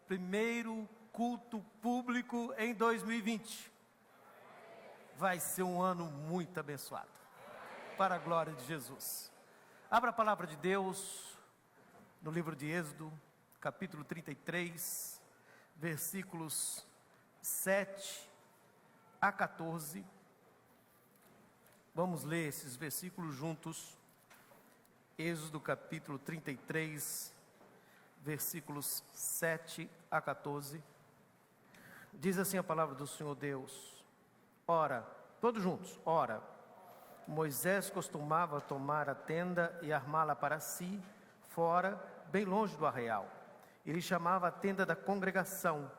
primeiro culto público em 2020. Vai ser um ano muito abençoado, para a glória de Jesus. Abra a palavra de Deus no livro de Êxodo, capítulo 33, versículos 7 a 14. Vamos ler esses versículos juntos. Êxodo capítulo 33, versículos 7 a 14. Diz assim a palavra do Senhor Deus: Ora, todos juntos, ora, Moisés costumava tomar a tenda e armá-la para si, fora, bem longe do arraial. Ele chamava a tenda da congregação.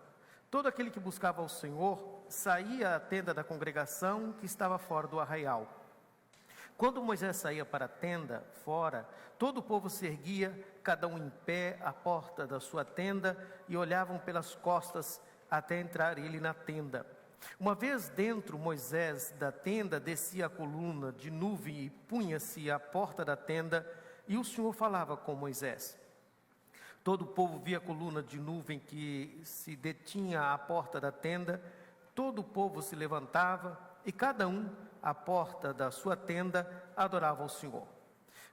Todo aquele que buscava o Senhor saía à tenda da congregação que estava fora do arraial. Quando Moisés saía para a tenda, fora, todo o povo se erguia, cada um em pé, à porta da sua tenda, e olhavam pelas costas até entrar ele na tenda. Uma vez dentro, Moisés da tenda descia a coluna de nuvem e punha-se à porta da tenda, e o Senhor falava com Moisés. Todo o povo via a coluna de nuvem que se detinha à porta da tenda. Todo o povo se levantava, e cada um, à porta da sua tenda, adorava o Senhor.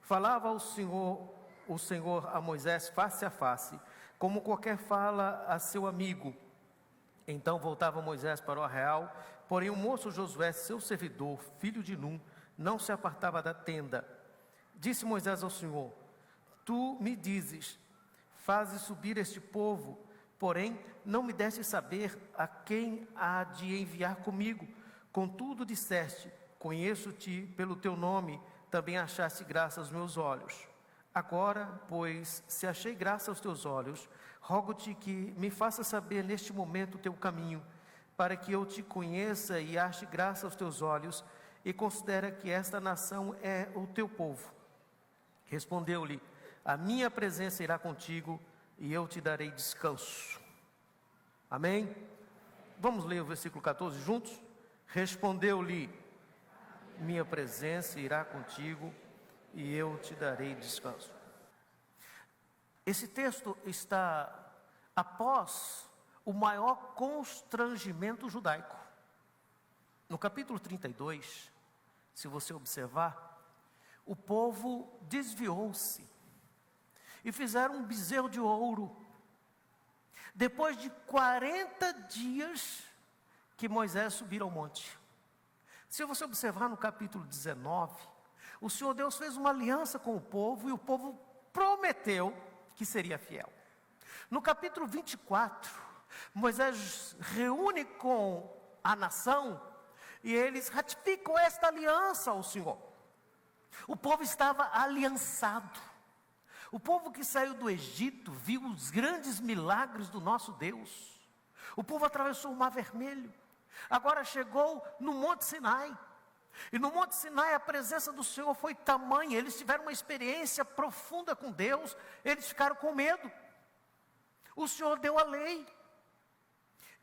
Falava o Senhor a Moisés face a face, como qualquer fala a seu amigo. Então voltava Moisés para o arraial, porém o moço Josué, seu servidor, filho de Num, não se apartava da tenda. Disse Moisés ao Senhor: Tu me dizes, fazes subir este povo, porém não me deste saber a quem há de enviar comigo. Contudo disseste: Conheço-te pelo teu nome, também achaste graça aos meus olhos. Agora, pois, se achei graça aos teus olhos, rogo-te que me faça saber neste momento o teu caminho, para que eu te conheça e ache graça aos teus olhos, e considera que esta nação é o teu povo. Respondeu-lhe: A minha presença irá contigo, e eu te darei descanso. Amém? Vamos ler o versículo 14 juntos? Respondeu-lhe: Minha presença irá contigo, e eu te darei descanso. Esse texto está após o maior constrangimento judaico. No capítulo 32, se você observar, o povo desviou-se e fizeram um bezerro de ouro. Depois de 40 dias que Moisés subiu ao monte. Se você observar no capítulo 19, o Senhor Deus fez uma aliança com o povo, e o povo prometeu que seria fiel. No capítulo 24, Moisés reúne com a nação, e eles ratificam esta aliança ao Senhor. O povo estava aliançado. O povo que saiu do Egito viu os grandes milagres do nosso Deus. O povo atravessou o Mar Vermelho. Agora chegou no Monte Sinai. E no Monte Sinai a presença do Senhor foi tamanha, eles tiveram uma experiência profunda com Deus, eles ficaram com medo. O Senhor deu a lei,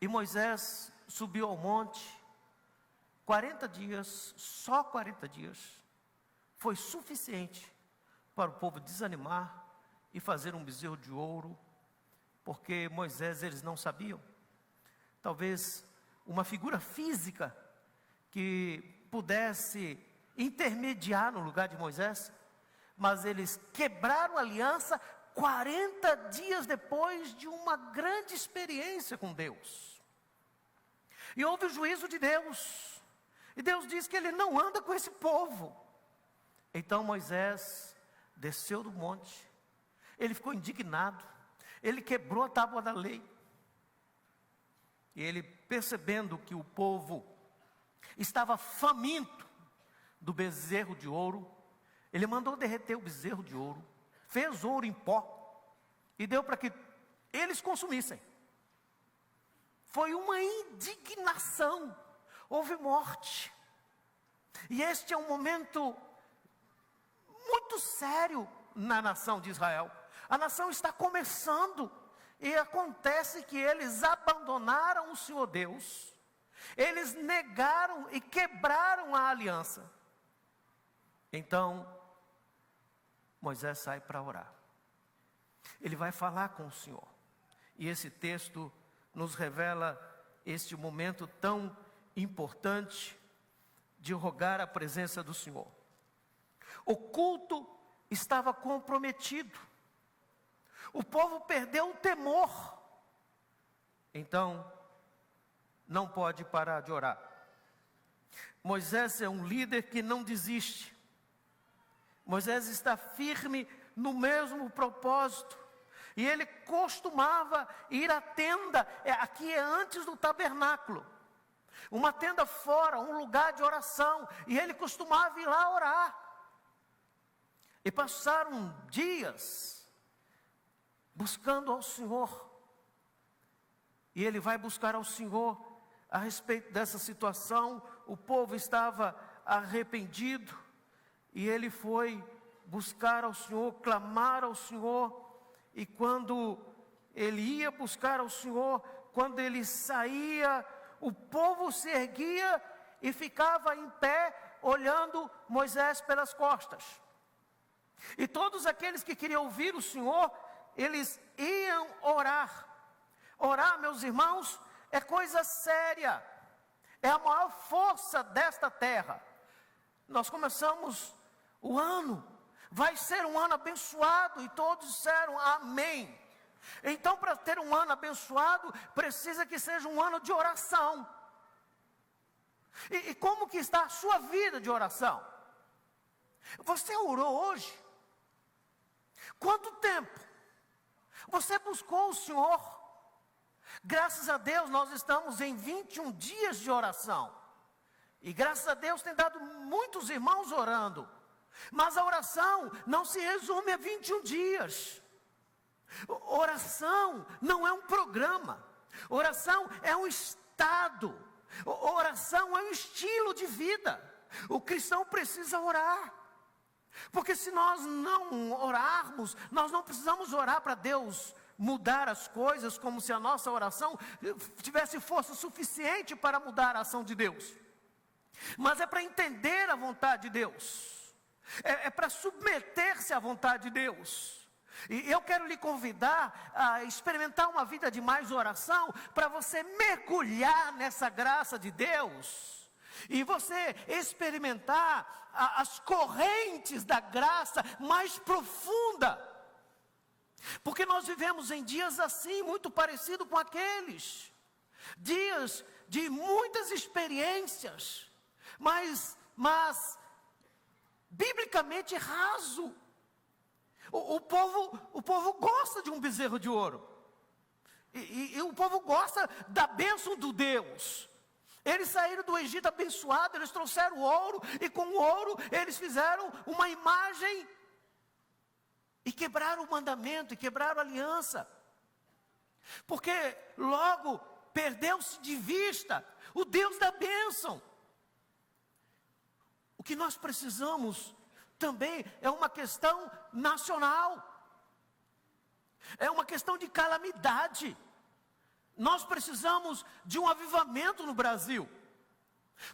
e Moisés subiu ao monte. 40 dias, só 40 dias, foi suficiente para o povo desanimar e fazer um bezerro de ouro, porque Moisés, eles não sabiam, talvez uma figura física que pudesse intermediar no lugar de Moisés, mas eles quebraram a aliança 40 dias depois de uma grande experiência com Deus. E houve o juízo de Deus, e Deus diz que Ele não anda com esse povo. Então Moisés desceu do monte, ele ficou indignado, ele quebrou a tábua da lei, e ele, percebendo que o povo estava faminto do bezerro de ouro, ele mandou derreter o bezerro de ouro, fez ouro em pó e deu para que eles consumissem. Foi uma indignação, houve morte. E este é um momento muito sério na nação de Israel. A nação está começando, e acontece que eles abandonaram o Senhor Deus. Eles negaram e quebraram a aliança. Então Moisés sai para orar. Ele vai falar com o Senhor. E esse texto nos revela este momento tão importante de rogar a presença do Senhor. O culto estava comprometido. O povo perdeu o temor. Então, não pode parar de orar. Moisés é um líder que não desiste. Moisés está firme no mesmo propósito. E ele costumava ir à tenda, aqui é antes do tabernáculo. Uma tenda fora, um lugar de oração. E ele costumava ir lá orar. E passaram dias buscando ao Senhor. E ele vai buscar ao Senhor a respeito dessa situação. O povo estava arrependido. E ele foi buscar ao Senhor, clamar ao Senhor. E quando ele ia buscar ao Senhor, quando ele saía, o povo se erguia e ficava em pé, olhando Moisés pelas costas. E todos aqueles que queriam ouvir o Senhor, eles iam orar. Orar, meus irmãos, é coisa séria. É a maior força desta terra. Nós começamos o ano. Vai ser um ano abençoado. E todos disseram amém. Então, para ter um ano abençoado, precisa que seja um ano de oração. E como que está a sua vida de oração? Você orou hoje? Quanto tempo? Você buscou o Senhor? Graças a Deus nós estamos em 21 dias de oração. E graças a Deus tem dado muitos irmãos orando. Mas a oração não se resume a 21 dias. Oração não é um programa. Oração é um estado. Oração é um estilo de vida. O cristão precisa orar. Porque se nós não orarmos, nós não precisamos orar para Deus mudar as coisas, como se a nossa oração tivesse força suficiente para mudar a ação de Deus. Mas é para entender a vontade de Deus. É para submeter-se à vontade de Deus. E eu quero lhe convidar a experimentar uma vida de mais oração, para você mergulhar nessa graça de Deus. E você experimentar as correntes da graça mais profunda. Porque nós vivemos em dias assim, muito parecido com aqueles. Dias de muitas experiências, mas biblicamente raso. O povo gosta de um bezerro de ouro. E o povo gosta da bênção do Deus. Eles saíram do Egito abençoado, eles trouxeram ouro, e com o ouro eles fizeram uma imagem, e quebraram o mandamento, e quebraram a aliança. Porque logo perdeu-se de vista o Deus da bênção. O que nós precisamos também é uma questão nacional. É uma questão de calamidade. Nós precisamos de um avivamento no Brasil.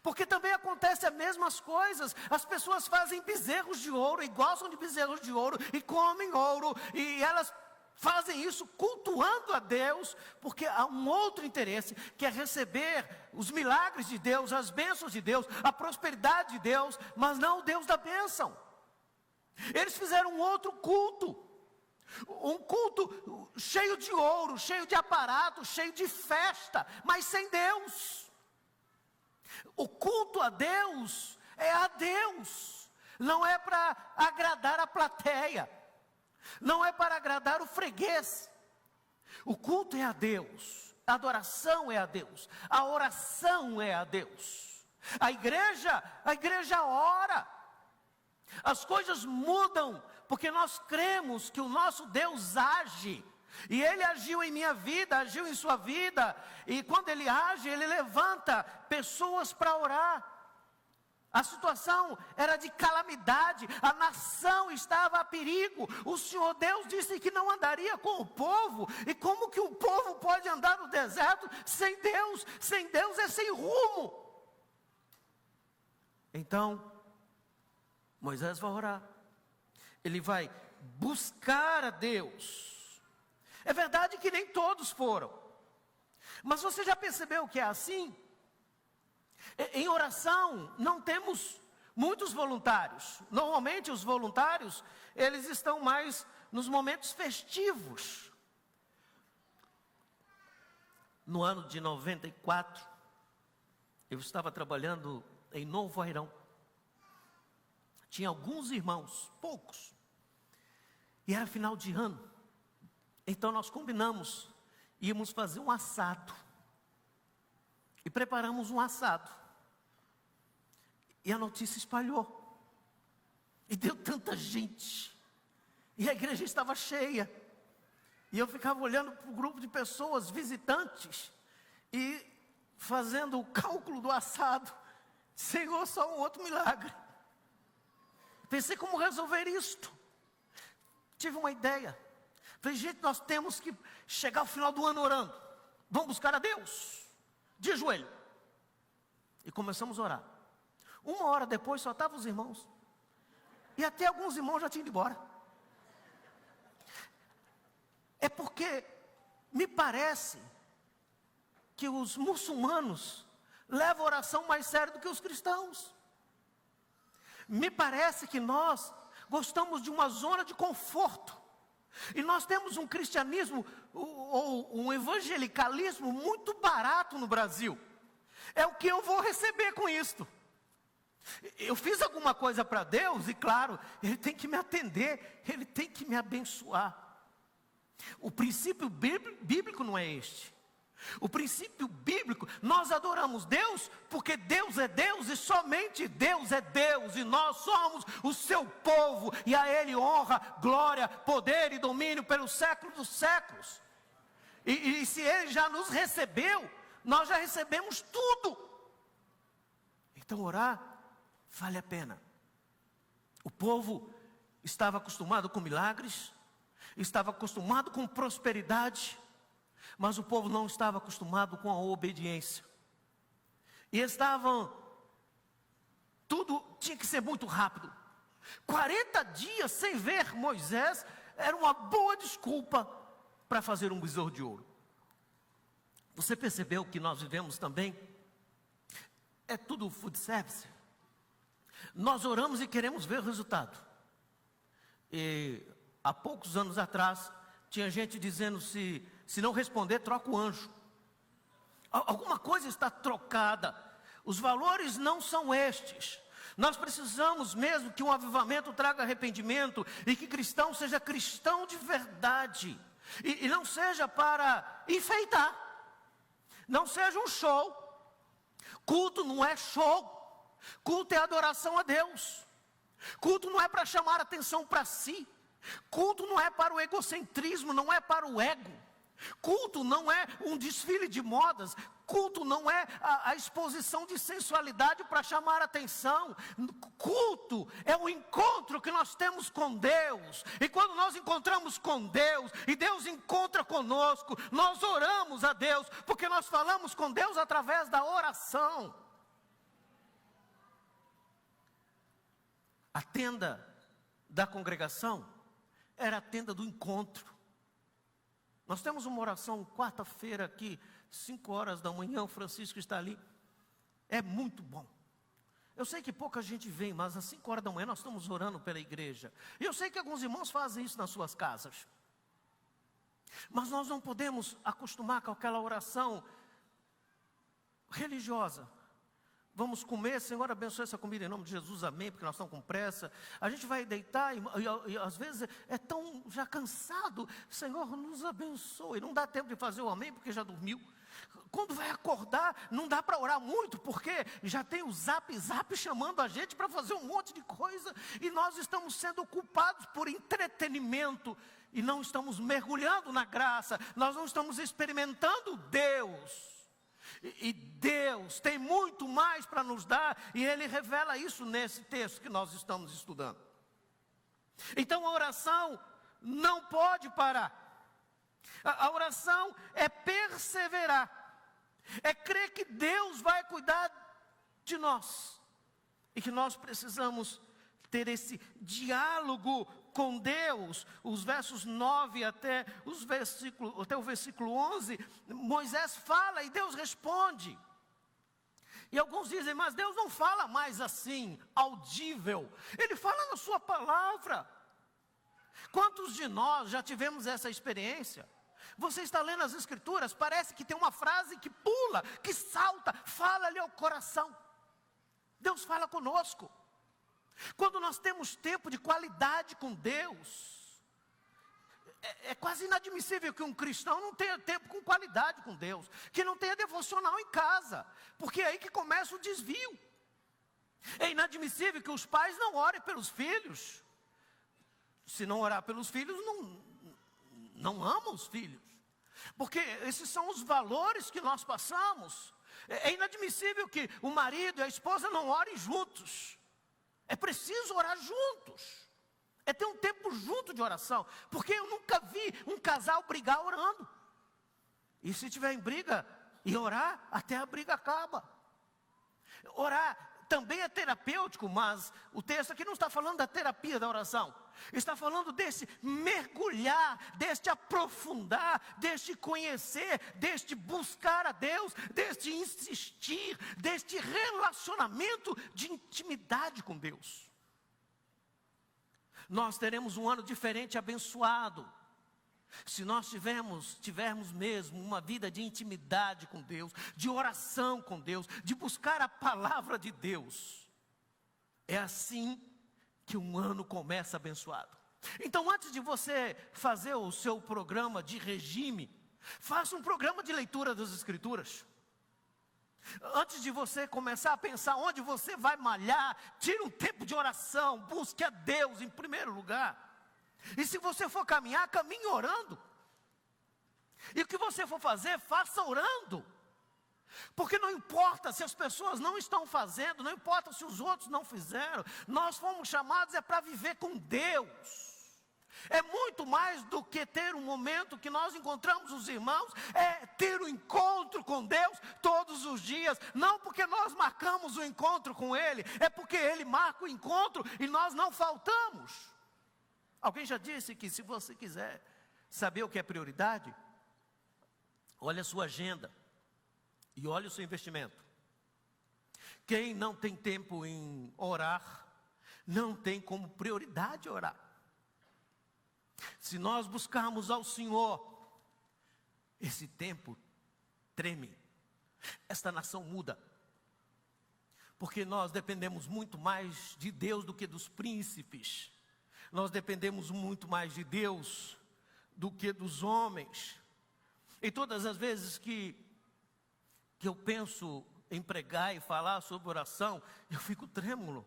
Porque também acontece as mesmas coisas. As pessoas fazem bezerros de ouro e gostam de bezerros de ouro e comem ouro, e elas fazem isso cultuando a Deus, porque há um outro interesse, que é receber os milagres de Deus, as bênçãos de Deus, a prosperidade de Deus, mas não o Deus da bênção. Eles fizeram um outro culto, um culto cheio de ouro, cheio de aparato, cheio de festa, mas sem Deus. O culto a Deus é a Deus, não é para agradar a plateia, não é para agradar o freguês. O culto é a Deus, a adoração é a Deus, a oração é a Deus. A igreja ora. As coisas mudam, porque nós cremos que o nosso Deus age. E Ele agiu em minha vida, agiu em sua vida. E quando Ele age, Ele levanta pessoas para orar. A situação era de calamidade, a nação estava a perigo. O Senhor Deus disse que não andaria com o povo. E como que o povo pode andar no deserto sem Deus? Sem Deus é sem rumo. Então, Moisés vai orar. Ele vai buscar a Deus. É verdade que nem todos foram. Mas você já percebeu que é assim? Em oração, não temos muitos voluntários. Normalmente, os voluntários, eles estão mais nos momentos festivos. No ano de 94, eu estava trabalhando em Novo Airão. Tinha alguns irmãos, poucos. E era final de ano. Então nós combinamos, íamos fazer um assado. E preparamos um assado. E a notícia espalhou. E deu tanta gente. E a igreja estava cheia. E eu ficava olhando para o grupo de pessoas, visitantes, e fazendo o cálculo do assado. Senhor, só um outro milagre. Pensei como resolver isto. Tive uma ideia. Falei, gente, nós temos que chegar ao final do ano orando. Vamos buscar a Deus. De joelho. E começamos a orar. 1 hora depois só estavam os irmãos. E até alguns irmãos já tinham ido embora. É porque me parece que os muçulmanos levam a oração mais sério do que os cristãos. Me parece que nós gostamos de uma zona de conforto. E nós temos um cristianismo ou um evangelicalismo muito barato no Brasil. É o que eu vou receber com isto. Eu fiz alguma coisa para Deus e claro, Ele tem que me atender, Ele tem que me abençoar. O princípio bíblico não é este. O princípio bíblico, nós adoramos Deus porque Deus é Deus e somente Deus é Deus e nós somos o seu povo e a Ele honra, glória, poder e domínio pelos séculos dos séculos. E se Ele já nos recebeu, nós já recebemos tudo. Então orar vale a pena. O povo estava acostumado com milagres, estava acostumado com prosperidade, mas o povo não estava acostumado com a obediência. E tudo tinha que ser muito rápido. 40 dias sem ver Moisés era uma boa desculpa para fazer um bezerro de ouro. Você percebeu que nós vivemos também? É tudo food service. Nós oramos e queremos ver o resultado. E há poucos anos atrás, tinha gente dizendo se não responder, troca o anjo. Alguma coisa está trocada. Os valores não são estes. Nós precisamos mesmo que um avivamento traga arrependimento e que cristão seja cristão de verdade. E não seja para enfeitar. Não seja um show. Culto não é show. Culto é adoração a Deus. Culto não é para chamar atenção para si. Culto não é para o egocentrismo, não é para o ego. Culto não é um desfile de modas. Culto não é a exposição de sensualidade para chamar atenção. Culto é o encontro que nós temos com Deus. E quando nós encontramos com Deus, e Deus encontra conosco, nós oramos a Deus, porque nós falamos com Deus através da oração. A tenda da congregação era a tenda do encontro. Nós temos uma oração quarta-feira aqui, 5 horas da manhã, o Francisco está ali. É muito bom. Eu sei que pouca gente vem, mas às 5 horas da manhã nós estamos orando pela igreja. E eu sei que alguns irmãos fazem isso nas suas casas. Mas nós não podemos acostumar com aquela oração religiosa. Vamos comer, Senhor, abençoe essa comida em nome de Jesus, amém, porque nós estamos com pressa. A gente vai deitar e às vezes é tão já cansado, Senhor, nos abençoe. Não dá tempo de fazer o amém, porque já dormiu. Quando vai acordar, não dá para orar muito, porque já tem o zap chamando a gente para fazer um monte de coisa. E nós estamos sendo ocupados por entretenimento e não estamos mergulhando na graça. Nós não estamos experimentando Deus. E Deus tem muito mais para nos dar, e Ele revela isso nesse texto que nós estamos estudando. Então a oração não pode parar. A oração é perseverar, é crer que Deus vai cuidar de nós, e que nós precisamos ter esse diálogo com Deus. Os versos 9 até o versículo 11, Moisés fala e Deus responde. E alguns dizem, mas Deus não fala mais assim, audível. Ele fala na sua palavra. Quantos de nós já tivemos essa experiência? Você está lendo as Escrituras, parece que tem uma frase que pula, que salta, fala-lhe ao coração. Deus fala conosco. Quando nós temos tempo de qualidade com Deus, é quase inadmissível que um cristão não tenha tempo com qualidade com Deus, que não tenha devocional em casa, porque é aí que começa o desvio. É inadmissível que os pais não orem pelos filhos. Se não orar pelos filhos, não amam os filhos, porque esses são os valores que nós passamos. É inadmissível que o marido e a esposa não orem juntos. É preciso orar juntos. É ter um tempo junto de oração. Porque eu nunca vi um casal brigar orando. E se tiver em briga e orar, até a briga acaba. Orar também é terapêutico, mas o texto aqui não está falando da terapia da oração. Está falando desse mergulhar, deste aprofundar, deste conhecer, deste buscar a Deus, deste insistir, deste relacionamento de intimidade com Deus. Nós teremos um ano diferente, abençoado, se nós tivermos mesmo uma vida de intimidade com Deus, de oração com Deus, de buscar a palavra de Deus. É assim que um ano começa abençoado. Então, antes de você fazer o seu programa de regime, faça um programa de leitura das Escrituras. Antes de você começar a pensar onde você vai malhar, tire um tempo de oração, busque a Deus em primeiro lugar. E se você for caminhar, caminhe orando. E o que você for fazer, faça orando. Porque não importa se as pessoas não estão fazendo, não importa se os outros não fizeram, nós fomos chamados para viver com Deus. É muito mais do que ter um momento que nós encontramos os irmãos, é ter um encontro com Deus todos os dias. Não porque nós marcamos o encontro com Ele, é porque Ele marca o encontro e nós não faltamos. Alguém já disse que se você quiser saber o que é prioridade, olhe a sua agenda e olhe o seu investimento. Quem não tem tempo em orar, não tem como prioridade orar. Se nós buscarmos ao Senhor, esse tempo treme, esta nação muda, porque nós dependemos muito mais de Deus do que dos príncipes. Nós dependemos muito mais de Deus do que dos homens. E todas as vezes que eu penso em pregar e falar sobre oração, eu fico trêmulo.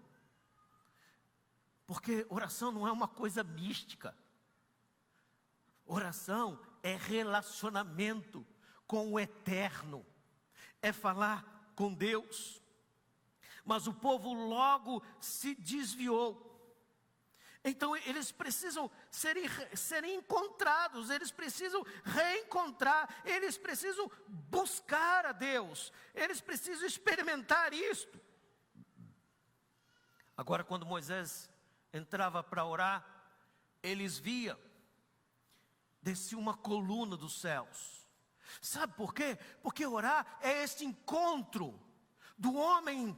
Porque oração não é uma coisa mística. Oração é relacionamento com o eterno. É falar com Deus. Mas o povo logo se desviou. Então eles precisam serem encontrados, eles precisam reencontrar, eles precisam buscar a Deus, eles precisam experimentar isto. Agora, quando Moisés entrava para orar, eles viam, descia uma coluna dos céus. Sabe por quê? Porque orar é este encontro do homem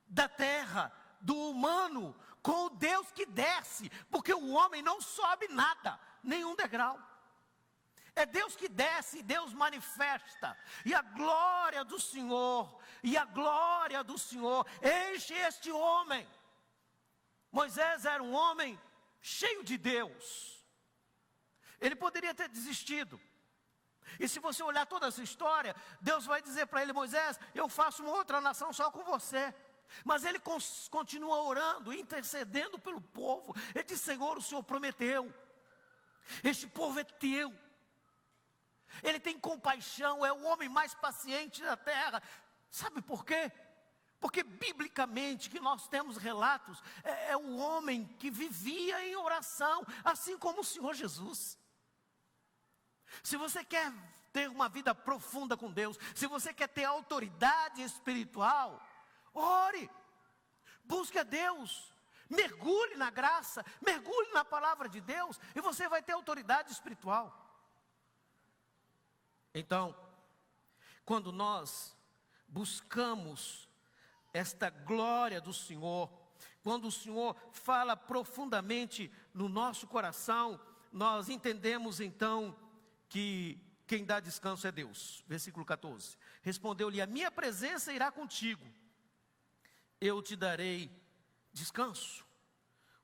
da terra, do humano, com o Deus que desce, porque o homem não sobe nada, nenhum degrau. É Deus que desce, Deus manifesta, e a glória do Senhor enche este homem. Moisés era um homem cheio de Deus. Ele poderia ter desistido. E se você olhar toda essa história, Deus vai dizer para ele: Moisés, eu faço uma outra nação só com você. Mas ele continua orando, intercedendo pelo povo. Ele diz: Senhor, o Senhor prometeu, este povo é teu. Ele tem compaixão, é o homem mais paciente da terra. Sabe por quê? Porque biblicamente que nós temos relatos, é o homem que vivia em oração, assim como o Senhor Jesus. Se você quer ter uma vida profunda com Deus, se você quer ter autoridade espiritual, ore, busque a Deus, Mergulhe na graça, mergulhe na palavra de Deus, e você vai ter autoridade espiritual. Então, quando nós buscamos esta glória do Senhor, quando o Senhor fala profundamente no nosso coração, nós entendemos então que quem dá descanso é Deus. Versículo 14, respondeu-lhe: a minha presença irá contigo, eu te darei descanso.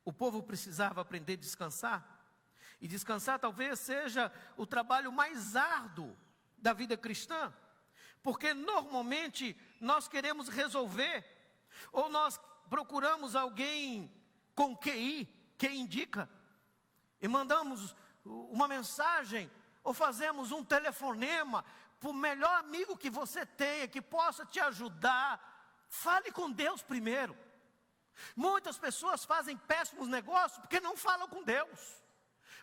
O povo precisava aprender a descansar, e descansar talvez seja o trabalho mais árduo da vida cristã, porque normalmente nós queremos resolver, ou nós procuramos alguém com QI, que indica, e mandamos uma mensagem, ou fazemos um telefonema para o melhor amigo que você tenha, que possa te ajudar. Fale com Deus primeiro. Muitas pessoas fazem péssimos negócios porque não falam com Deus.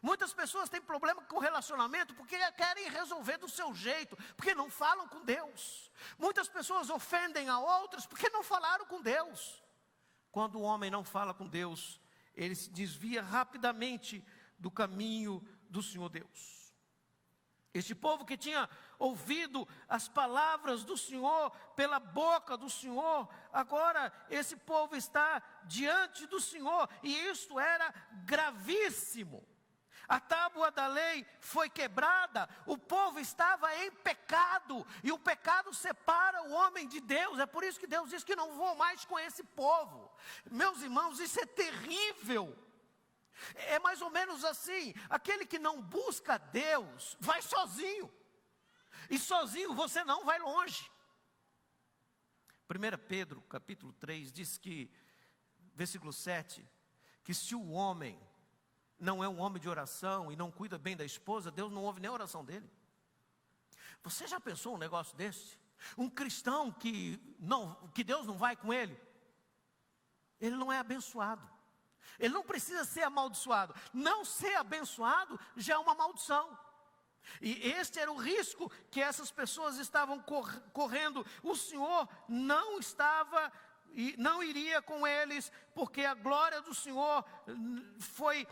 Muitas pessoas têm problema com o relacionamento porque querem resolver do seu jeito, porque não falam com Deus. Muitas pessoas ofendem a outras porque não falaram com Deus. Quando o homem não fala com Deus, ele se desvia rapidamente do caminho do Senhor Deus. Este povo que tinha ouvido as palavras do Senhor pela boca do Senhor, agora esse povo está diante do Senhor, e isto era gravíssimo. A tábua da lei foi quebrada, o povo estava em pecado, e o pecado separa o homem de Deus. É por isso que Deus diz que não vou mais com esse povo. Meus irmãos, isso é terrível. É mais ou menos assim: aquele que não busca Deus, vai sozinho, e sozinho você não vai longe. 1 Pedro capítulo 3 diz que, versículo 7, que se o homem não é um homem de oração e não cuida bem da esposa, Deus não ouve nem a oração dele. Você já pensou um negócio desse? Um cristão que Deus não vai com ele, ele não é abençoado. Ele não precisa ser amaldiçoado. Não ser abençoado já é uma maldição. E este era o risco que essas pessoas estavam correndo. O Senhor não estava e não iria com eles, porque a glória do Senhor foi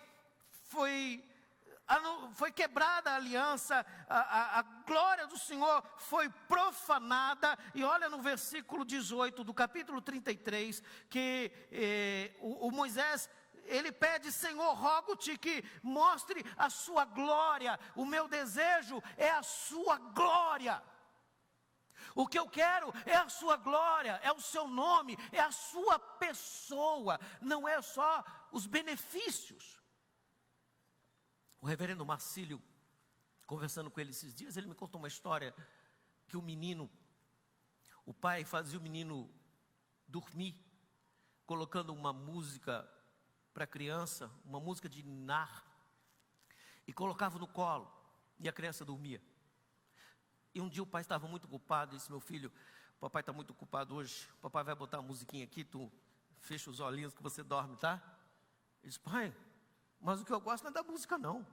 quebrada a aliança, a glória do Senhor foi profanada. E olha no versículo 18 do capítulo 33, que o Moisés, ele pede: Senhor, rogo-te que mostre a sua glória. O meu desejo é a sua glória. O que eu quero é a sua glória, é o seu nome, é a sua pessoa, não é só os benefícios. O reverendo Marcílio, conversando com ele esses dias, ele me contou uma história que o pai fazia o menino dormir, colocando uma música para a criança, uma música de ninar, e colocava no colo, e a criança dormia. E um dia o pai estava muito ocupado, disse: meu filho, o papai está muito ocupado hoje, o papai vai botar uma musiquinha aqui, tu fecha os olhinhos que você dorme, tá? Ele disse: pai, mas o que eu gosto não é da música não,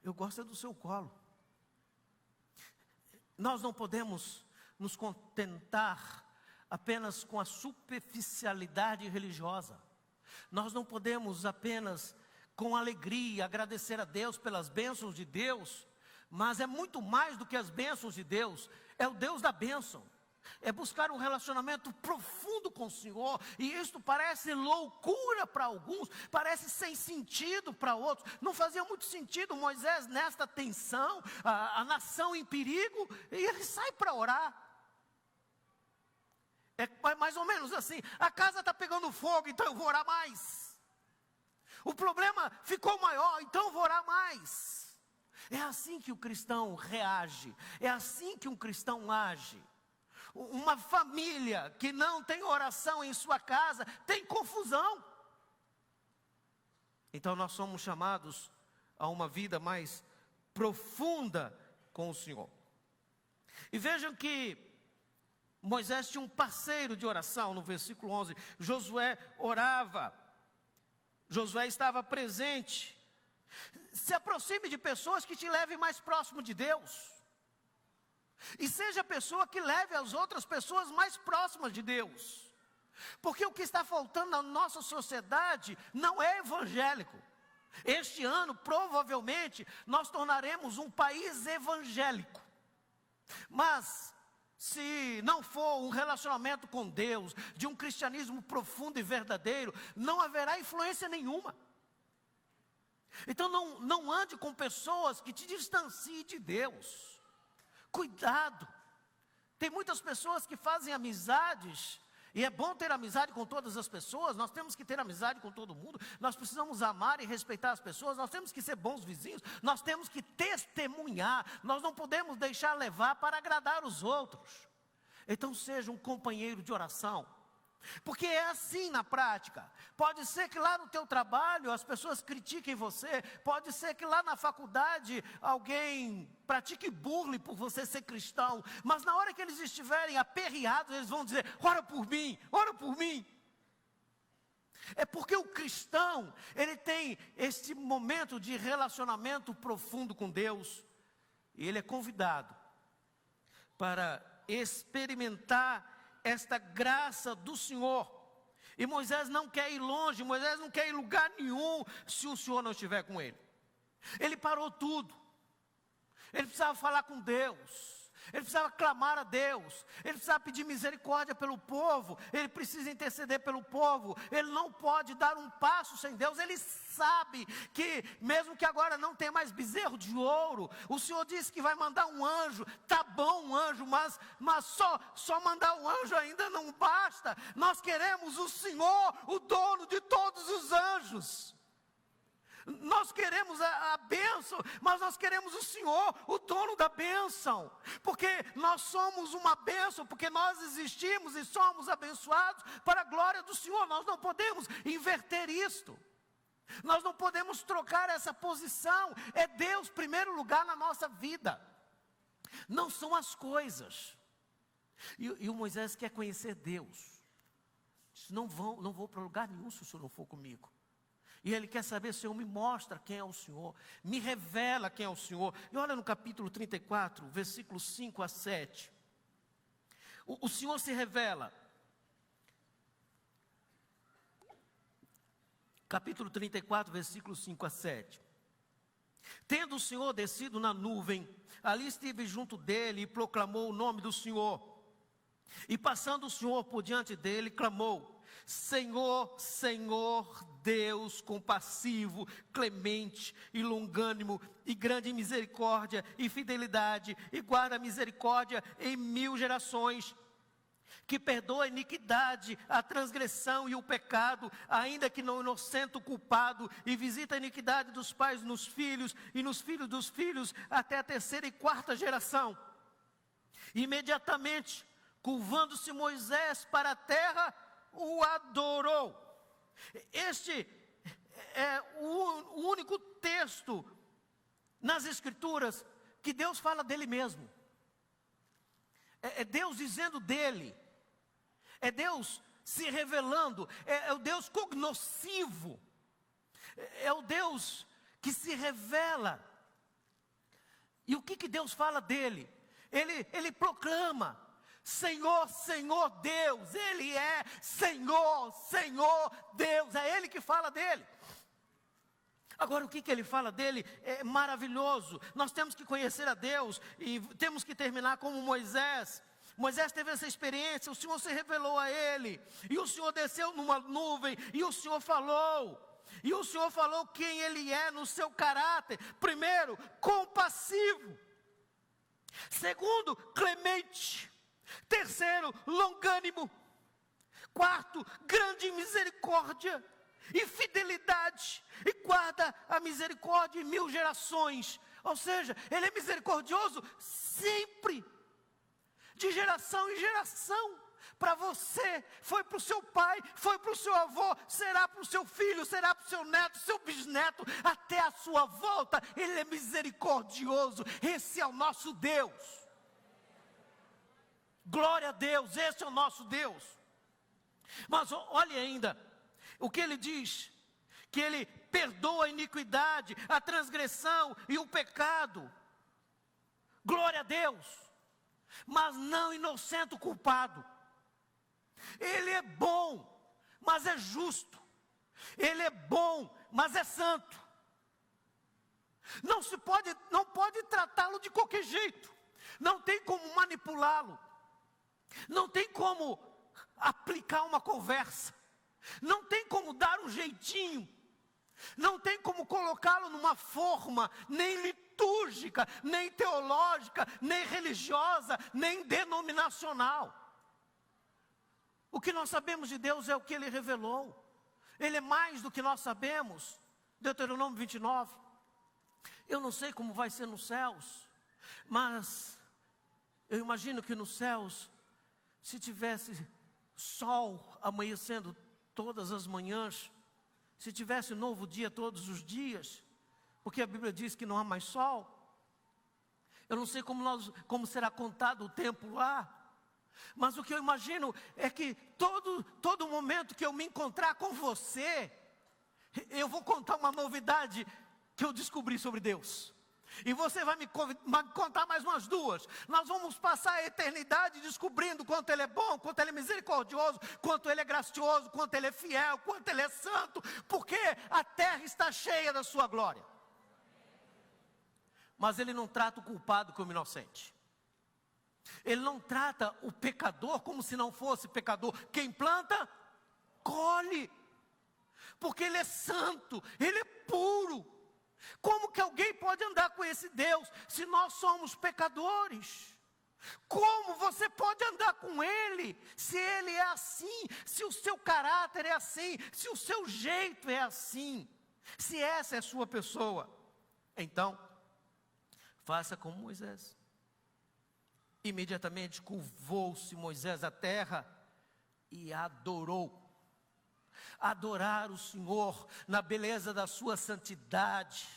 eu gosto é do seu colo. Nós não podemos nos contentar apenas com a superficialidade religiosa. Nós não podemos apenas com alegria agradecer a Deus pelas bênçãos de Deus, mas é muito mais do que as bênçãos de Deus, é o Deus da bênção. É buscar um relacionamento profundo com o Senhor. E isto parece loucura para alguns, parece sem sentido para outros. Não fazia muito sentido Moisés nesta tensão, a nação em perigo, e ele sai para orar. É mais ou menos assim: a casa está pegando fogo, então eu vou orar mais. O problema ficou maior, então eu vou orar mais. É assim que o cristão reage, é assim que um cristão age. Uma família que não tem oração em sua casa tem confusão. Então nós somos chamados a uma vida mais profunda com o Senhor. E vejam que Moisés tinha um parceiro de oração. No versículo 11, Josué orava, Josué estava presente. Se aproxime de pessoas que te levem mais próximo de Deus. E seja a pessoa que leve as outras pessoas mais próximas de Deus. Porque o que está faltando na nossa sociedade não é evangélico. Este ano, provavelmente, nós tornaremos um país evangélico. Mas, se não for um relacionamento com Deus, de um cristianismo profundo e verdadeiro, não haverá influência nenhuma. Então não ande com pessoas que te distanciem de Deus. Cuidado. Tem muitas pessoas que fazem amizades, e é bom ter amizade com todas as pessoas, nós temos que ter amizade com todo mundo, nós precisamos amar e respeitar as pessoas, nós temos que ser bons vizinhos, nós temos que testemunhar, nós não podemos deixar levar para agradar os outros. Então seja um companheiro de oração, porque é assim na prática. Pode ser que lá no teu trabalho as pessoas critiquem você, pode ser que lá na faculdade alguém pratique burle por você ser cristão, mas na hora que eles estiverem aperreados, eles vão dizer: ora por mim, ora por mim. É porque o cristão, ele tem este momento de relacionamento profundo com Deus, e ele é convidado para experimentar esta graça do Senhor. E Moisés não quer ir longe, Moisés não quer ir em lugar nenhum se o Senhor não estiver com ele. Ele parou tudo. Ele precisava falar com Deus. Ele precisava clamar a Deus. Ele precisava pedir misericórdia pelo povo. Ele precisa interceder pelo povo. Ele não pode dar um passo sem Deus. Ele sabe que mesmo que agora não tenha mais bezerro de ouro, o Senhor disse que vai mandar um anjo. Tá bom um anjo, mas só mandar um anjo ainda não basta. Nós queremos o Senhor, o dono de todos os anjos. Nós queremos a bênção, mas nós queremos o Senhor, o dono da bênção, porque nós somos uma bênção, porque nós existimos e somos abençoados para a glória do Senhor. Nós não podemos inverter isto, nós não podemos trocar essa posição. É Deus primeiro lugar na nossa vida, não são as coisas. E o Moisés quer conhecer Deus. Disse: não vou para lugar nenhum se o Senhor não for comigo. E ele quer saber: Senhor, me mostra quem é o Senhor, me revela quem é o Senhor. E olha no capítulo 34, versículos 5 a 7. O Senhor se revela. Capítulo 34, versículos 5 a 7. Tendo o Senhor descido na nuvem, ali estive junto dele e proclamou o nome do Senhor. E passando o Senhor por diante dele, clamou: Senhor, Senhor, Deus compassivo, clemente e longânimo, e grande em misericórdia e fidelidade, e guarda a misericórdia em 1000 gerações, que perdoa a iniquidade, a transgressão e o pecado, ainda que não inocente o culpado, e visita a iniquidade dos pais nos filhos, e nos filhos dos filhos, até a 3ª e 4ª geração. Imediatamente, curvando-se Moisés para a terra, o adorou. Este é o único texto nas Escrituras que Deus fala dele mesmo. É Deus dizendo dele. É Deus se revelando. É o Deus cognoscivo. É o Deus que se revela. E o que Deus fala dele? Ele proclama: Senhor, Senhor Deus. Ele é Senhor, Senhor Deus. É Ele que fala dele. Agora, o que ele fala dele é maravilhoso. Nós temos que conhecer a Deus e temos que terminar como Moisés. Moisés teve essa experiência, o Senhor se revelou a ele, e o Senhor desceu numa nuvem, e o Senhor falou. E o Senhor falou quem Ele é no seu caráter. Primeiro, compassivo. Segundo, clemente. Terceiro, longânimo. Quarto, grande em misericórdia e fidelidade, e guarda a misericórdia em 1000 gerações. Ou seja, Ele é misericordioso sempre, de geração em geração. Para você, foi para o seu pai, foi para o seu avô, será para o seu filho, será para o seu neto, seu bisneto, até a sua volta. Ele é misericordioso. Esse é o nosso Deus. Glória a Deus, esse é o nosso Deus. Mas olhe ainda o que ele diz: que ele perdoa a iniquidade, a transgressão e o pecado. Glória a Deus. Mas não inocente o culpado. Ele é bom, mas é justo. Ele é bom, mas é santo. Não pode tratá-lo de qualquer jeito. Não tem como manipulá-lo. Não tem como aplicar uma conversa. Não tem como dar um jeitinho. Não tem como colocá-lo numa forma nem litúrgica, nem teológica, nem religiosa, nem denominacional. O que nós sabemos de Deus é o que Ele revelou. Ele é mais do que nós sabemos. Deuteronômio 29. Eu não sei como vai ser nos céus, mas eu imagino que nos céus, se tivesse sol amanhecendo todas as manhãs, se tivesse novo dia todos os dias, porque a Bíblia diz que não há mais sol, eu não sei como será contado o tempo lá, mas o que eu imagino é que todo momento que eu me encontrar com você, eu vou contar uma novidade que eu descobri sobre Deus. E você vai me contar mais umas duas. Nós vamos passar a eternidade descobrindo quanto Ele é bom, quanto Ele é misericordioso, quanto Ele é gracioso, quanto Ele é fiel, quanto Ele é santo, porque a terra está cheia da sua glória. Mas Ele não trata o culpado como inocente. Ele não trata o pecador como se não fosse pecador. Quem planta, colhe. Porque Ele é santo, Ele é puro. Como que alguém pode andar com esse Deus se nós somos pecadores? Como você pode andar com Ele se Ele é assim, se o seu caráter é assim, se o seu jeito é assim, se essa é a sua pessoa? Então, faça como Moisés. Imediatamente curvou-se Moisés à terra e adorou. Adorar o Senhor na beleza da sua santidade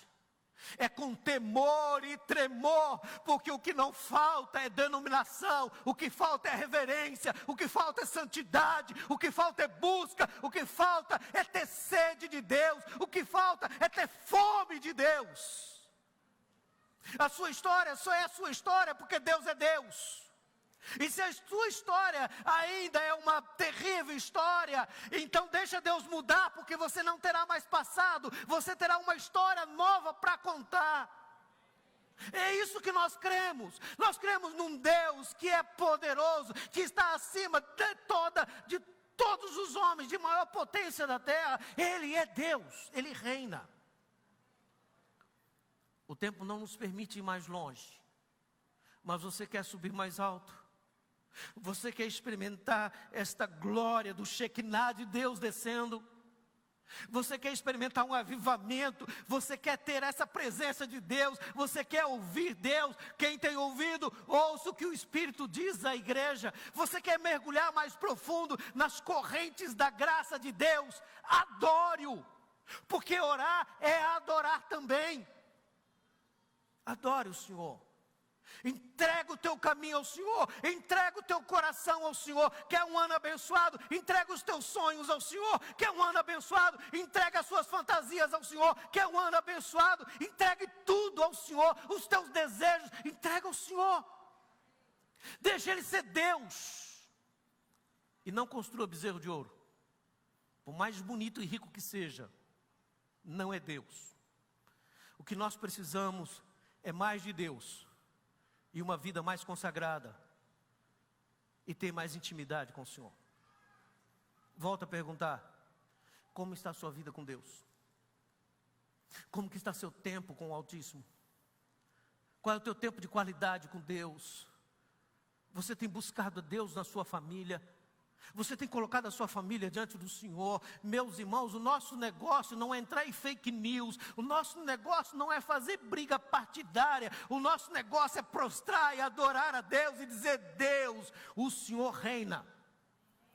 é com temor e tremor, porque o que não falta é denominação, o que falta é reverência, o que falta é santidade, o que falta é busca, o que falta é ter sede de Deus, o que falta é ter fome de Deus. A sua história só é a sua história porque Deus é Deus. E se a sua história ainda é uma terrível história, então deixa Deus mudar, porque você não terá mais passado, você terá uma história nova para contar. É isso que nós cremos. Nós cremos num Deus que é poderoso, que está acima de todos os homens, de maior potência da terra. Ele é Deus, Ele reina. O tempo não nos permite ir mais longe, mas você quer subir mais alto? Você quer experimentar esta glória do Shekinah de Deus descendo? Você quer experimentar um avivamento? Você quer ter essa presença de Deus? Você quer ouvir Deus? Quem tem ouvido, ouça o que o Espírito diz à igreja. Você quer mergulhar mais profundo nas correntes da graça de Deus? Adore-o, porque orar é adorar também. Adore o Senhor. Entrega o teu caminho ao Senhor, entrega o teu coração ao Senhor. Quer um ano abençoado? Entrega os teus sonhos ao Senhor. Quer um ano abençoado? Entrega as suas fantasias ao Senhor. Quer um ano abençoado? Entregue tudo ao Senhor. Os teus desejos, entrega ao Senhor. Deixa Ele ser Deus. E não construa bezerro de ouro. Por mais bonito e rico que seja, não é Deus. O que nós precisamos é mais de Deus. E uma vida mais consagrada. E ter mais intimidade com o Senhor. Volto a perguntar. Como está a sua vida com Deus? Como que está seu tempo com o Altíssimo? Qual é o teu tempo de qualidade com Deus? Você tem buscado a Deus na sua família? Você tem colocado a sua família diante do Senhor? Meus irmãos, o nosso negócio não é entrar em fake news. O nosso negócio não é fazer briga partidária. O nosso negócio é prostrar e adorar a Deus e dizer: Deus, o Senhor reina.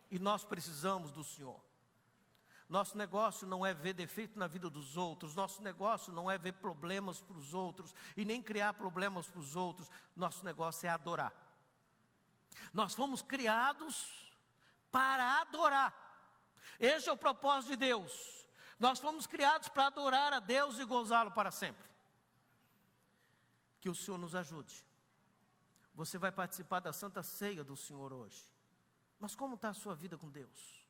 E nós precisamos do Senhor. Nosso negócio não é ver defeito na vida dos outros. Nosso negócio não é ver problemas para os outros e nem criar problemas para os outros. Nosso negócio é adorar. Nós fomos criados para adorar. Esse é o propósito de Deus. Nós fomos criados para adorar a Deus e gozá-lo para sempre. Que o Senhor nos ajude. Você vai participar da Santa Ceia do Senhor hoje. Mas como está a sua vida com Deus?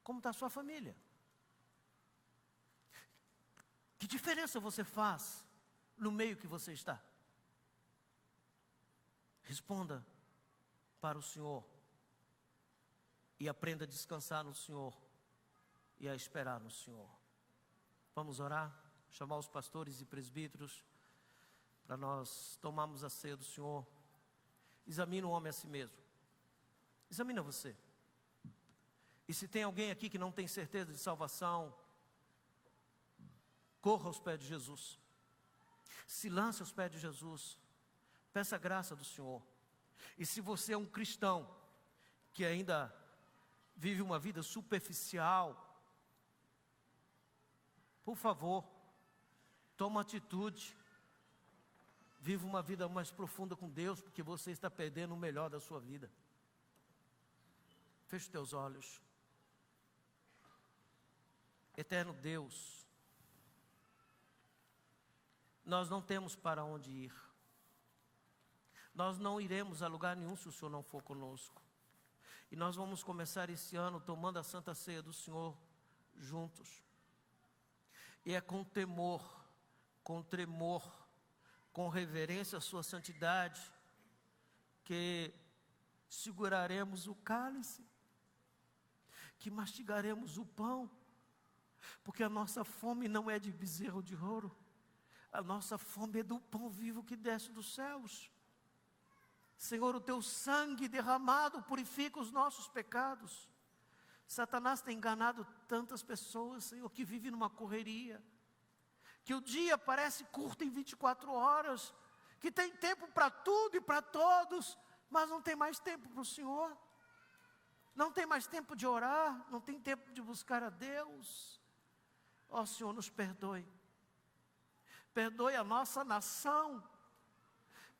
Como está a sua família? Que diferença você faz no meio que você está? Responda para o Senhor e aprenda a descansar no Senhor e a esperar no Senhor. Vamos orar, chamar os pastores e presbíteros para nós tomarmos a ceia do Senhor. Examina o homem a si mesmo. Examina você. E se tem alguém aqui que não tem certeza de salvação, corra aos pés de Jesus. Se lance aos pés de Jesus. Peça a graça do Senhor. E se você é um cristão que ainda vive uma vida superficial, por favor, toma atitude. Viva uma vida mais profunda com Deus, porque você está perdendo o melhor da sua vida. Feche os teus olhos. Eterno Deus, nós não temos para onde ir. Nós não iremos a lugar nenhum se o Senhor não for conosco. E nós vamos começar esse ano tomando a Santa Ceia do Senhor juntos. E é com temor, com tremor, com reverência à sua santidade, que seguraremos o cálice, que mastigaremos o pão, porque a nossa fome não é de bezerro de ouro, a nossa fome é do pão vivo que desce dos céus. Senhor, o teu sangue derramado purifica os nossos pecados. Satanás tem enganado tantas pessoas, Senhor, que vivem numa correria, que o dia parece curto em 24 horas, que tem tempo para tudo e para todos, mas não tem mais tempo para o Senhor, não tem mais tempo de orar, não tem tempo de buscar a Deus. Ó Senhor, nos perdoe. Perdoe a nossa nação.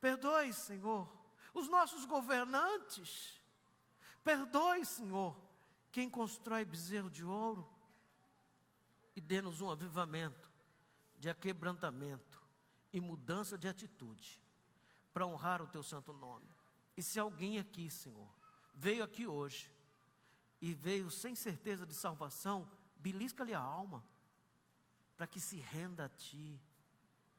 Perdoe, Senhor, os nossos governantes. Perdoe, Senhor, quem constrói bezerro de ouro. E dê-nos um avivamento de aquebrantamento e mudança de atitude, para honrar o teu santo nome. E se alguém aqui, Senhor, veio aqui hoje, e veio sem certeza de salvação, belisca-lhe a alma, para que se renda a Ti,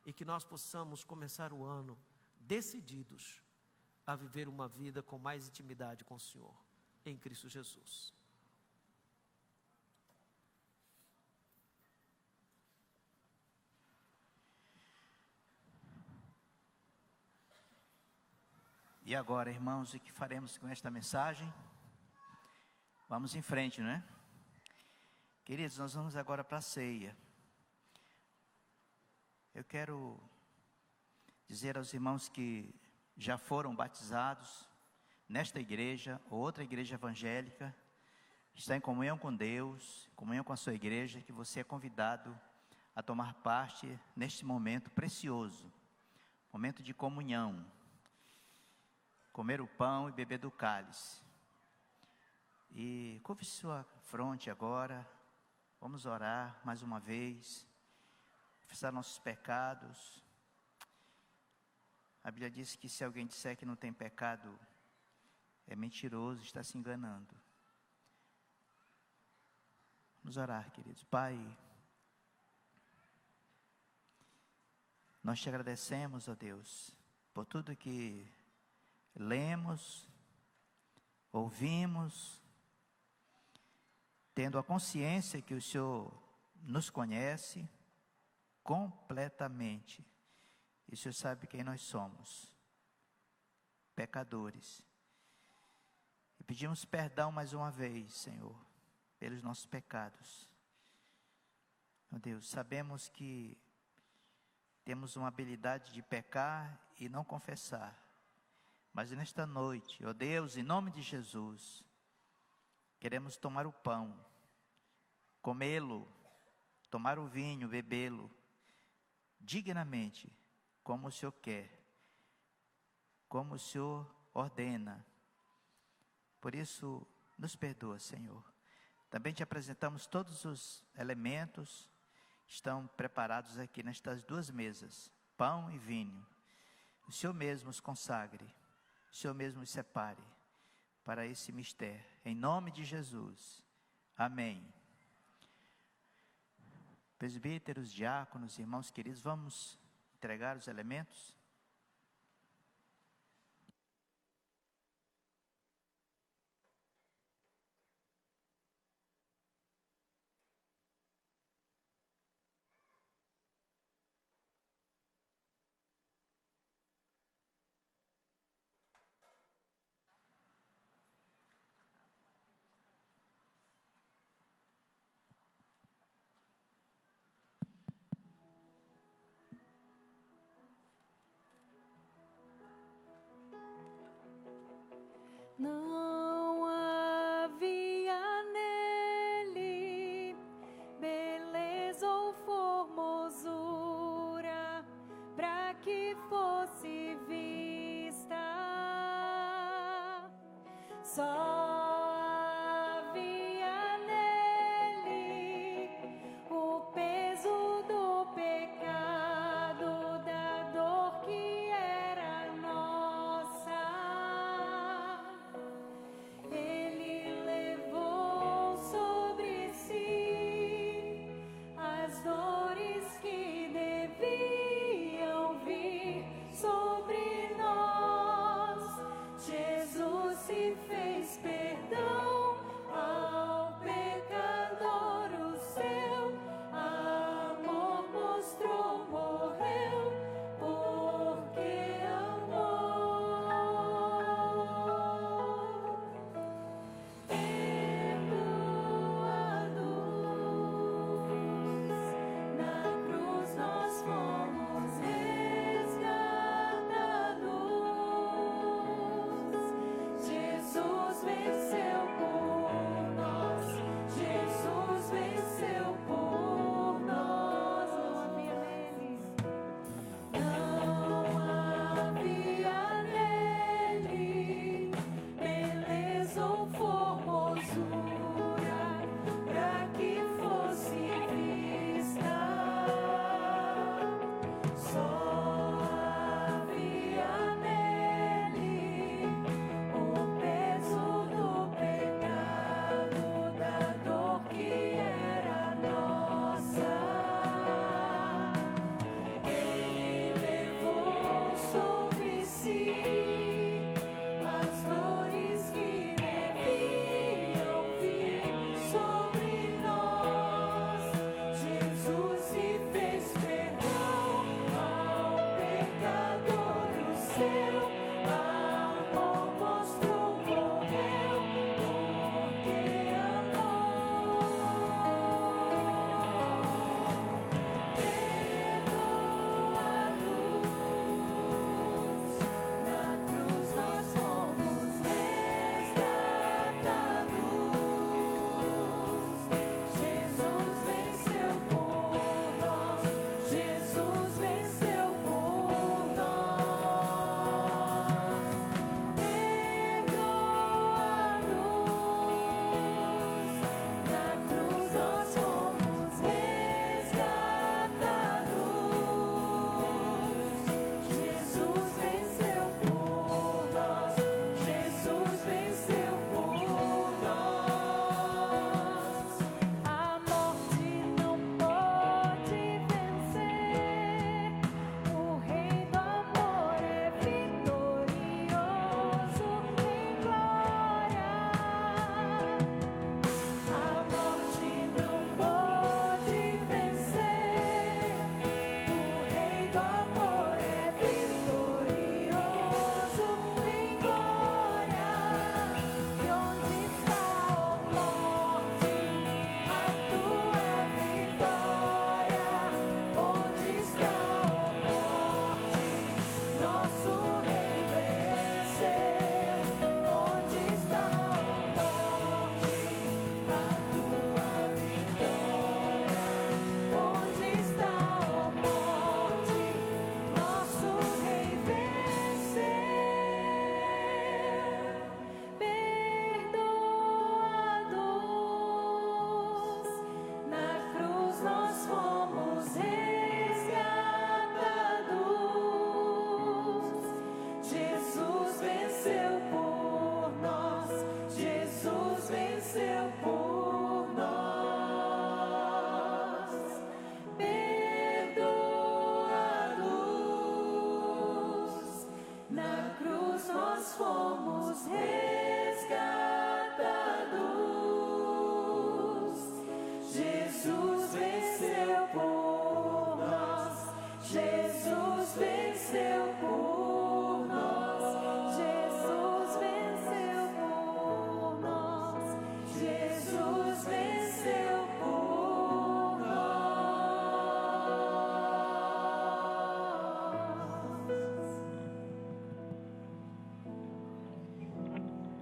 e que nós possamos começar o ano decididos a viver uma vida com mais intimidade com o Senhor, em Cristo Jesus. E agora, irmãos, o que faremos com esta mensagem? Vamos em frente, não é? Queridos, nós vamos agora para a ceia. Eu quero dizer aos irmãos que já foram batizados nesta igreja ou outra igreja evangélica, está em comunhão com Deus, comunhão com a sua igreja, que você é convidado a tomar parte neste momento precioso, momento de comunhão, comer o pão e beber do cálice. E curve sua fronte agora, vamos orar mais uma vez, confessar nossos pecados. A Bíblia diz que se alguém disser que não tem pecado, é mentiroso, está se enganando. Vamos orar, queridos. Pai, nós te agradecemos, ó Deus, por tudo que lemos, ouvimos, tendo a consciência que o Senhor nos conhece completamente. E o Senhor sabe quem nós somos, pecadores. E pedimos perdão mais uma vez, Senhor, pelos nossos pecados. Meu Deus, sabemos que temos uma habilidade de pecar e não confessar. Mas nesta noite, ó Deus, em nome de Jesus, queremos tomar o pão, comê-lo, tomar o vinho, bebê-lo, dignamente, como o Senhor quer, como o Senhor ordena. Por isso, nos perdoa, Senhor. Também te apresentamos todos os elementos que estão preparados aqui nestas duas mesas, pão e vinho. O Senhor mesmo os consagre, o Senhor mesmo os separe, para esse mistério. Em nome de Jesus. Amém. Presbíteros, diáconos, irmãos queridos, vamos entregar os elementos.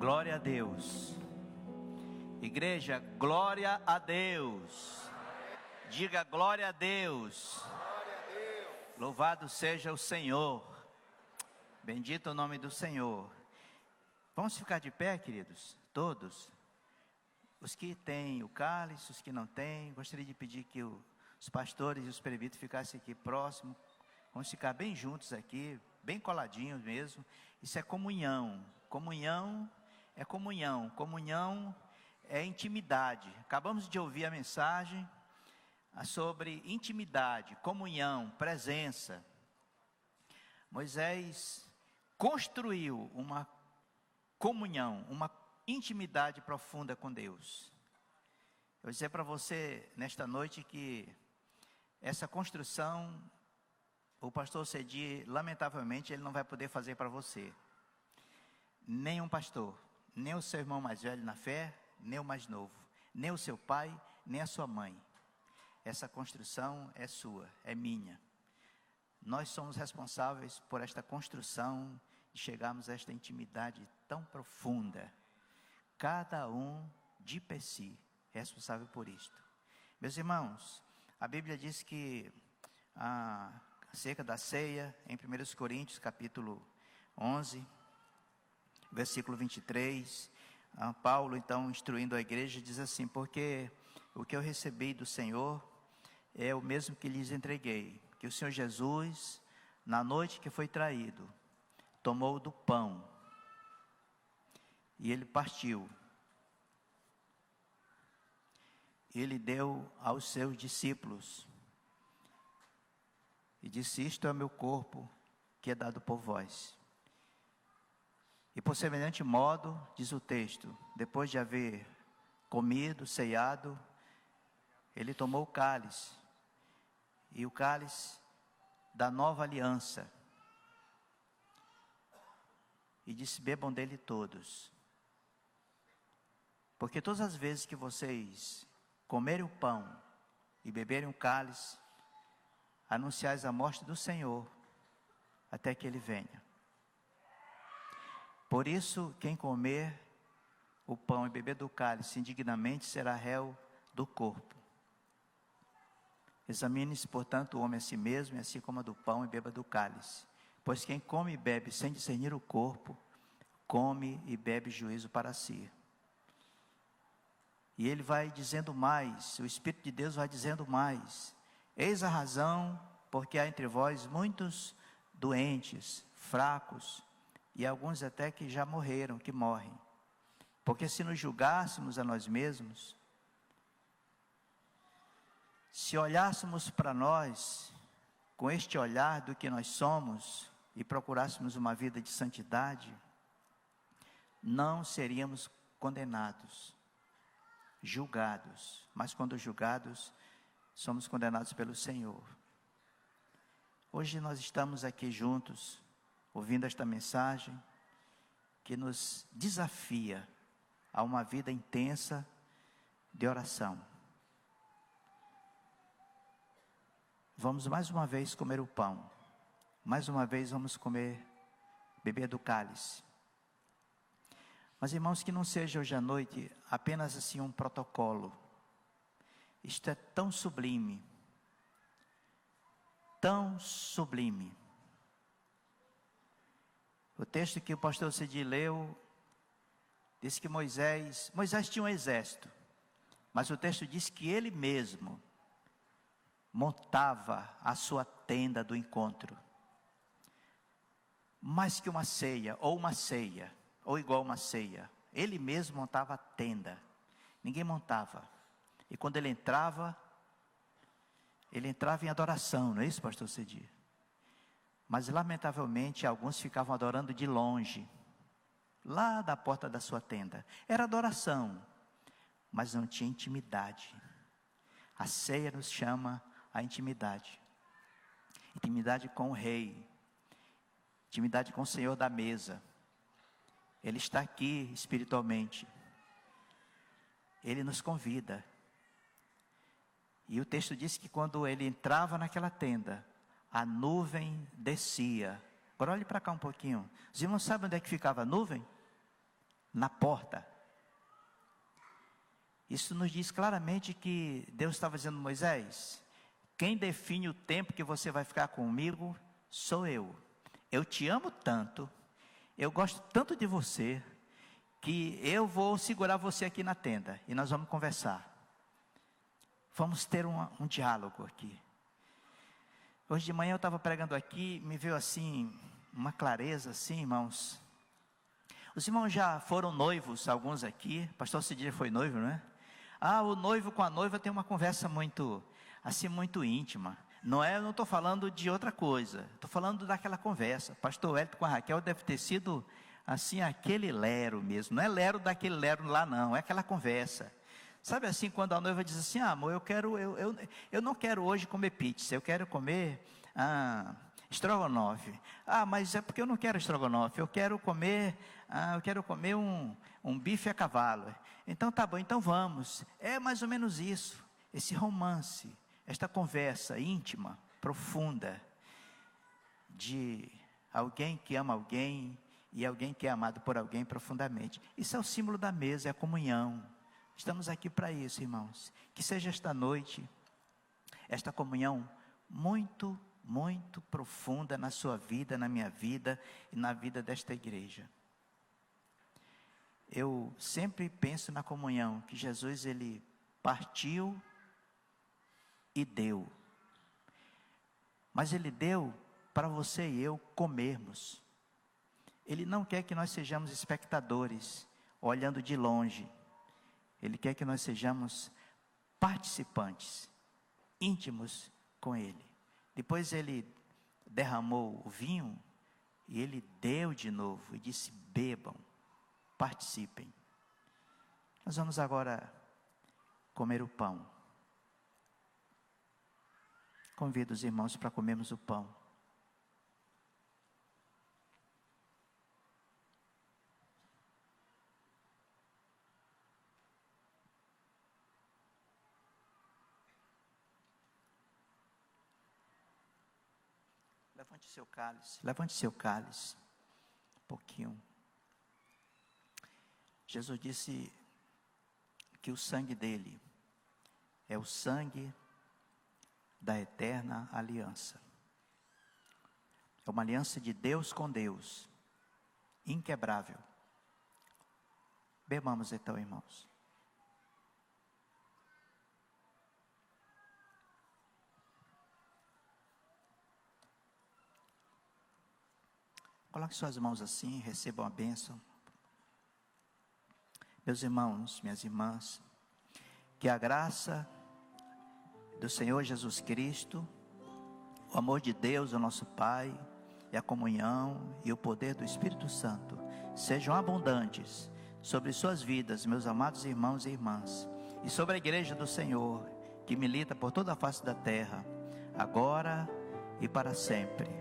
Glória a Deus. Igreja, glória a Deus. Diga glória a Deus. Louvado seja o Senhor. Bendito o nome do Senhor. Vamos ficar de pé, queridos? Todos. Os que têm o cálice, os que não têm. Gostaria de pedir que os pastores e os presbíteros ficassem aqui próximos. Vamos ficar bem juntos aqui, bem coladinhos mesmo. Isso é comunhão. Comunhão é comunhão. Comunhão é intimidade. Acabamos de ouvir a mensagem sobre intimidade, comunhão, presença. Moisés construiu uma comunhão, uma intimidade profunda com Deus. Eu vou dizer para você nesta noite que essa construção, o pastor Cedi, lamentavelmente, ele não vai poder fazer para você. Nem um pastor, nem o seu irmão mais velho na fé, nem o mais novo, nem o seu pai, nem a sua mãe. Essa construção é sua, é minha. Nós somos responsáveis por esta construção, de chegarmos a esta intimidade tão profunda. Cada um de per si é responsável por isto. Meus irmãos, a Bíblia diz que acerca da ceia, em 1 Coríntios capítulo 11, versículo 23, Paulo então instruindo a igreja diz assim: porque o que eu recebi do Senhor é o mesmo que lhes entreguei, que o Senhor Jesus, na noite que foi traído, tomou do pão, e ele partiu, ele deu aos seus discípulos, e disse: isto é o meu corpo, que é dado por vós. E por semelhante modo, diz o texto, depois de haver comido, ceiado, ele tomou o cálice, e o cálice da nova aliança, e disse: bebam dele todos, porque todas as vezes que vocês comerem o pão e beberem o cálice, anunciais a morte do Senhor, até que ele venha. Por isso, quem comer o pão e beber do cálice indignamente será réu do corpo. Examine-se, portanto, o homem a si mesmo, e assim coma do pão e beba do cálice. Pois quem come e bebe sem discernir o corpo, come e bebe juízo para si. E ele vai dizendo mais, o Espírito de Deus vai dizendo mais: eis a razão porque há entre vós muitos doentes, fracos, e alguns até que já morreram, que morrem. Porque se nos julgássemos a nós mesmos, se olhássemos para nós, com este olhar do que nós somos, e procurássemos uma vida de santidade, não seríamos condenados, julgados. Mas quando julgados, somos condenados pelo Senhor. Hoje nós estamos aqui juntos, ouvindo esta mensagem, que nos desafia a uma vida intensa de oração. Vamos mais uma vez comer o pão, mais uma vez vamos beber do cálice. Mas irmãos, que não seja hoje à noite apenas assim um protocolo. Isto é tão sublime, tão sublime. O texto que o pastor Cedi leu, diz que Moisés tinha um exército, mas o texto diz que ele mesmo montava a sua tenda do encontro. Mais que uma ceia, ou igual uma ceia, ele mesmo montava a tenda, ninguém montava. E quando ele entrava em adoração, não é isso, pastor Cedi? Mas lamentavelmente alguns ficavam adorando de longe, lá da porta da sua tenda. Era adoração, mas não tinha intimidade. A ceia nos chama a intimidade. Intimidade com o rei, intimidade com o Senhor da mesa. Ele está aqui espiritualmente, ele nos convida. E o texto diz que quando ele entrava naquela tenda, a nuvem descia. Agora olhe para cá um pouquinho. Os irmãos sabem onde é que ficava a nuvem? na porta. Isso nos diz claramente que Deus estava dizendo: Moisés, quem define o tempo que você vai ficar comigo sou eu. Eu te amo tanto, eu gosto tanto de você, que eu vou segurar você aqui na tenda e nós vamos conversar. Vamos ter um diálogo aqui. Hoje de manhã eu estava pregando aqui, me veio assim, uma clareza assim, irmãos. Os irmãos já foram noivos, alguns aqui. Pastor Cidir foi noivo, não é? O noivo com a noiva tem uma conversa muito, assim, muito íntima. Eu não estou falando de outra coisa, estou falando daquela conversa. Pastor Hélio com a Raquel deve ter sido, assim, aquele lero mesmo. Não é lero daquele lero lá não, é aquela conversa. Sabe assim, quando a noiva diz assim: amor, eu não quero hoje comer pizza, eu quero comer estrogonofe. Mas é porque eu não quero estrogonofe, eu quero comer um bife a cavalo. Então tá bom, então vamos. É mais ou menos isso, esse romance, esta conversa íntima, profunda, de alguém que ama alguém e alguém que é amado por alguém profundamente. Isso é o símbolo da mesa, é a comunhão. Estamos aqui para isso, irmãos. Que seja esta noite, esta comunhão muito, muito profunda na sua vida, na minha vida e na vida desta igreja. Eu sempre penso na comunhão que Jesus, ele partiu e deu. Mas ele deu para você e eu comermos. Ele não quer que nós sejamos espectadores, olhando de longe. Ele quer que nós sejamos participantes, íntimos com Ele. Depois Ele derramou o vinho e Ele deu de novo e disse: bebam, participem. Nós vamos agora comer o pão. Convido os irmãos para comermos o pão. Levante seu cálice, um pouquinho. Jesus disse que o sangue dele é o sangue da eterna aliança. É uma aliança de Deus com Deus, inquebrável. Bebamos então, irmãos. Coloque suas mãos assim, recebam a bênção. Meus irmãos, minhas irmãs, que a graça do Senhor Jesus Cristo, o amor de Deus, o nosso Pai, e a comunhão e o poder do Espírito Santo sejam abundantes sobre suas vidas, meus amados irmãos e irmãs, e sobre a igreja do Senhor, que milita por toda a face da terra, agora e para sempre.